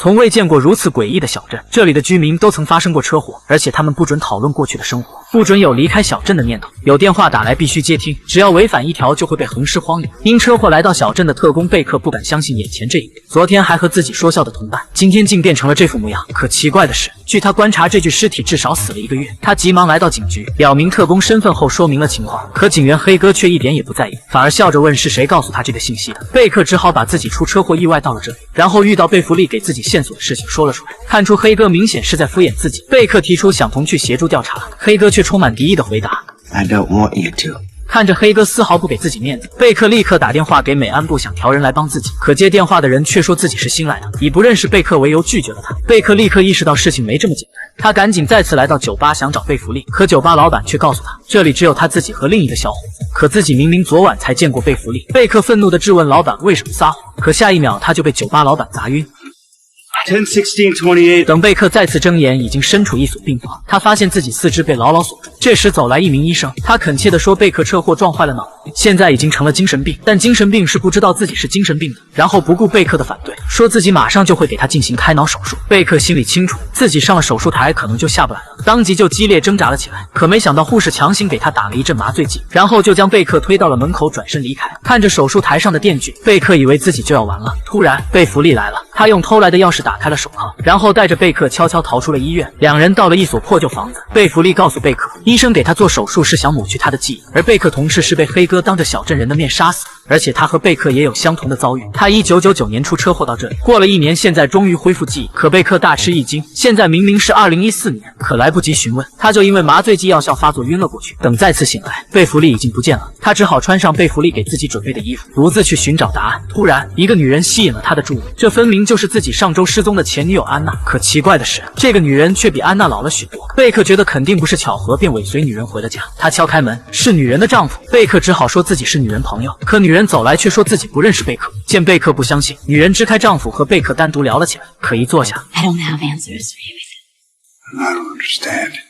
从未见过如此诡异的小镇，这里的居民都曾发生过车祸，而且他们不准讨论过去的生活，不准有离开小镇的念头。有电话打来必须接听，只要违反一条就会被横尸荒野。因车祸来到小镇的特工贝克不敢相信眼前这一幕，昨天还和自己说笑的同伴，今天竟变成了这副模样。可奇怪的是，据他观察，这具尸体至少死了1个月。他急忙来到警局，表明特工身份后说明了情况，可警员黑哥却一点也不在意，反而笑着问是谁告诉他这个信息的。贝克只好把自己出车祸意外到了这里，然后遇到贝弗利给自己线索的事情说了出来。看出黑哥明显是在敷衍自己，贝克提出想同去协助调查，黑哥却充满敌意的回答 I don't want you to。看着黑哥丝毫不给自己面子，贝克立刻打电话给美安部，想调人来帮自己。可接电话的人却说自己是新来的，以不认识贝克为由拒绝了他。贝克立刻意识到事情没这么简单，他赶紧再次来到酒吧想找贝弗利，可酒吧老板却告诉他，这里只有他自己和另一个小伙子，可自己明明昨晚才见过贝弗利。贝克愤怒地质问老板为什么撒谎，可下一秒他就被酒吧老板砸晕。10-16-28。等贝克再次睁眼，已经身处一所病房。他发现自己四肢被牢牢锁住。这时走来一名医生，他恳切地说贝克车祸撞坏了脑袋，现在已经成了精神病，但精神病是不知道自己是精神病的。然后不顾贝克的反对，说自己马上就会给他进行开脑手术。贝克心里清楚，自己上了手术台可能就下不来了，当即就激烈挣扎了起来。可没想到护士强行给他打了一阵麻醉剂，然后就将贝克推到了门口，转身离开。看着手术台上的电锯，贝克以为自己就要完了。突然贝弗利来了，他用偷来的钥匙打开了手铐，然后带着贝克悄悄逃出了医院。两人到了一所破旧房子，贝弗利告诉贝克，医生给他做手术是想抹去他的记忆，而贝克同事是被黑哥当着小镇人的面杀死，而且他和贝克也有相同的遭遇。他1999年出车祸到这里，过了1年，现在终于恢复记忆。可贝克大吃一惊，现在明明是2014年，可来不及询问，他就因为麻醉剂药效发作晕了过去。等再次醒来，贝弗利已经不见了，他只好穿上贝弗利给自己准备的衣服，独自去寻找答案。突然，一个女人吸引了他的注意，这分明就是自己上周失踪的前女友安娜。可奇怪的是，这个女人却比安娜老了许多。贝克觉得肯定不是巧合，便尾随女人回了家。他敲开门，是女人的丈夫。贝克只好说自己是女人朋友，可女人走来却说自己不认识贝克。见贝克不相信，女人支开丈夫和贝克单独聊了起来。可一坐下 I don't have answers for everything. I don't understand.